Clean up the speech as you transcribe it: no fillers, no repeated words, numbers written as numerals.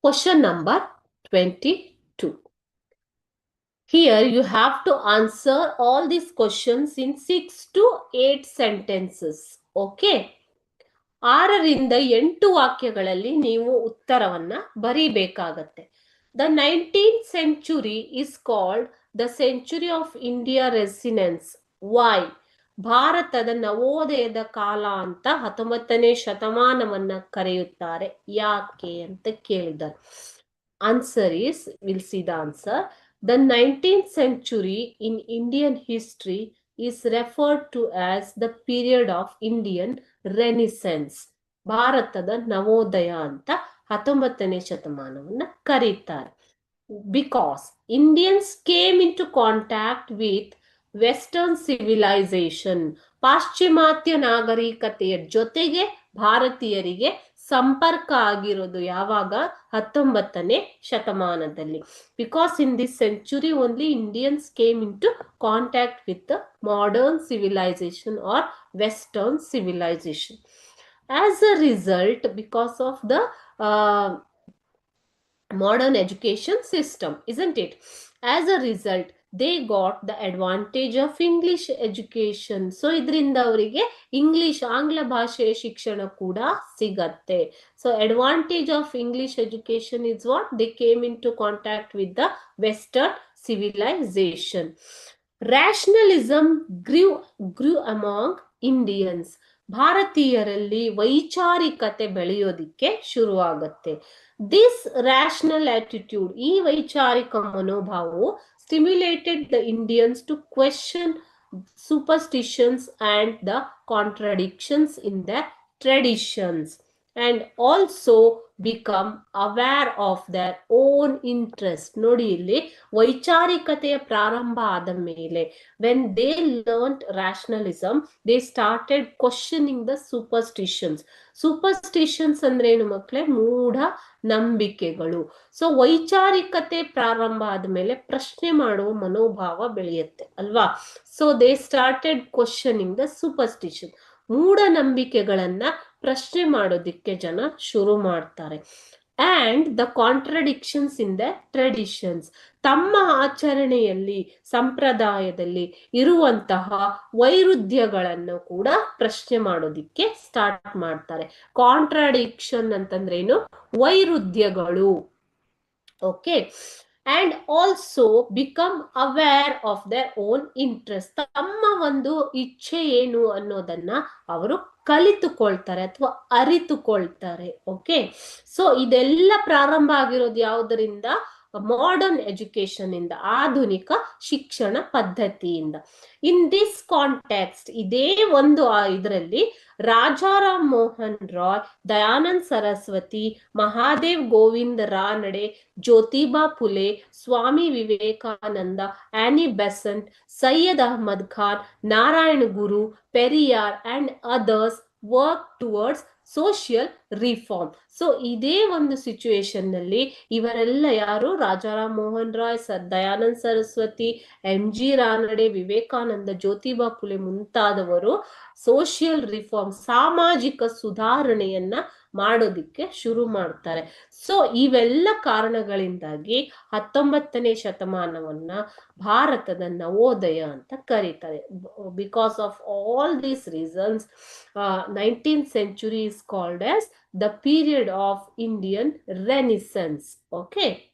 Question number 22. Here you have to answer all these questions in 6 to 8 sentences. Okay? 6 ರಿಂದ 8 ವಾಕ್ಯಗಳಲ್ಲಿ ನೀವು ಉತ್ತರವನ್ನ ಬರೀಬೇಕಾಗತ್ತೆ. The 19th century is called the century of India Renaissance. Why? ಭಾರತದ ನವೋದಯದ ಕಾಲ ಅಂತ 19ನೇ ಶತಮಾನವನ್ನ ಕರೆಯುತ್ತಾರೆ. ಯಾಕೆ ಅಂತ ಕೇಳಿದ್ದಾರೆ. Answer is, we'll see the answer. The 19th century in Indian history is referred to as the period of Indian Renaissance. ಭಾರತದ ನವೋದಯ ಅಂತ 19ನೇ ಶತಮಾನವನ್ನ ಕರೀತಾರೆ. Because Indians came into contact with Western civilization. ಪಾಶ್ಚಿಮಾತ್ಯ ನಾಗರಿಕತೆಯ ಜೊತೆಗೆ ಭಾರತೀಯರಿಗೆ ಸಂಪರ್ಕ ಆಗಿರೋದು ಯಾವಾಗ? 19ನೇ ಶತಮಾನದಲ್ಲಿ. Because in this century only Indians came into contact with the modern civilization or Western civilization. As a result, because of the modern education system, isn't it? As a result, they got the advantage of English education. So idrinda ಅವರಿಗೆ English ಆಂಗ್ಲ ಭಾಷೆಯ ಶಿಕ್ಷಣ ಕೂಡ ಸಿಗತ್ತೆ. So advantage of English education is what? They came into contact with the Western civilization. Rationalism grew among Indians. ಭಾರತೀಯರಲ್ಲಿ ವೈಚಾರಿಕತೆ ಬೆಳೆಯೋದಿಕ್ಕೆ ಶುರುವಾಗತ್ತೆ. This rational attitude, ಈ ವೈಚಾರಿಕ ಮನೋಭಾವವು stimulated the Indians to question superstitions and the contradictions in their traditions, and also become aware of their own interest. ನೋಡಿ ಇಲ್ಲಿ ವೈಚಾರಿಕತೆಯ ಪ್ರಾರಂಭ ಆದ ಮೇಲೆ, when they learned rationalism, they started questioning the superstitions. Superstitions ಅಂದ್ರೆ ಏನು ಮಕ್ಕಳೇ? ಮೂಢ ನಂಬಿಕೆಗಳು. ಸೊ ವೈಚಾರಿಕತೆ ಪ್ರಾರಂಭ ಆದ್ಮೇಲೆ ಪ್ರಶ್ನೆ ಮಾಡುವ ಮನೋಭಾವ ಬೆಳೆಯುತ್ತೆ ಅಲ್ವಾ? So they started questioning the superstition. ಮೂಢನಂಬಿಕೆಗಳನ್ನ ಪ್ರಶ್ನೆ ಮಾಡೋದಿಕ್ಕೆ ಜನ ಶುರು ಮಾಡ್ತಾರೆ. And the contradictions in the traditions, ತಮ್ಮ ಆಚರಣೆಯಲ್ಲಿ ಸಂಪ್ರದಾಯದಲ್ಲಿ ಇರುವಂತಹ ವೈರುಧ್ಯಗಳನ್ನು ಕೂಡ ಪ್ರಶ್ನೆ ಮಾಡೋದಿಕ್ಕೆ ಸ್ಟಾರ್ಟ್ ಮಾಡ್ತಾರೆ. ಕಾಂಟ್ರಡಿಕ್ಷನ್ ಅಂತಂದ್ರೇನು? ವೈರುಧ್ಯಗಳು. Okay. And also become aware of their own interest, ತಮ್ಮ ಒಂದು ಇಚ್ಛೆ ಏನು ಅನ್ನೋದನ್ನ ಅವರು ಕಲಿತುಕೊಳ್ತಾರೆ ಅಥವಾ ಅರಿತುಕೊಳ್ತಾರೆ. ಓಕೆ. ಸೊ ಇದೆಲ್ಲ ಪ್ರಾರಂಭ ಆಗಿರೋದು ಯಾವುದರಿಂದ? ಮಾಡರ್ನ್ ಎಜುಕೇಶನ್ ಇಂದ, ಆಧುನಿಕ ಶಿಕ್ಷಣ ಪದ್ಧತಿಯಿಂದ. ಇನ್ ದಿಸ್ ಕಾಂಟೆಕ್ಸ್ಟ್, ಇದೇ ಒಂದು ಇದರಲ್ಲಿ Rajaram Mohan Roy, Dayanand Saraswati, Mahadev Govinda Ranade, Jyotiba Phule, Swami Vivekananda, Annie Besant, Syed Ahmad Khan, Narayana Guru, Periyar and others work towards social reform. So ಇದೇ ಒಂದು ಸಿಚುವೇಶನ್ ನಲ್ಲಿ ಇವರೆಲ್ಲ ಯಾರು? ರಾಜಾರಾಮ್ ಮೋಹನ್ ರಾಯ್, ದಯಾನಂದ್ ಸರಸ್ವತಿ, MG ರಾನಡೆ, ವಿವೇಕಾನಂದ, ಜ್ಯೋತಿಬಾ ಫುಲೆ ಮುಂತಾದವರು ಸೋಷಿಯಲ್ ರಿಫಾರ್ಮ್, ಸಾಮಾಜಿಕ ಸುಧಾರಣೆಯನ್ನ ಮಾಡೋದಿಕ್ಕೆ ಶುರು ಮಾಡ್ತಾರೆ. ಸೊ ಇವೆಲ್ಲ ಕಾರಣಗಳಿಂದಾಗಿ 19ನೇ ಶತಮಾನವನ್ನ ಭಾರತದ ನವೋದಯ ಅಂತ ಕರೀತಾರೆ. Because of all these reasons 19th century is called as the period of Indian Renaissance. Okay.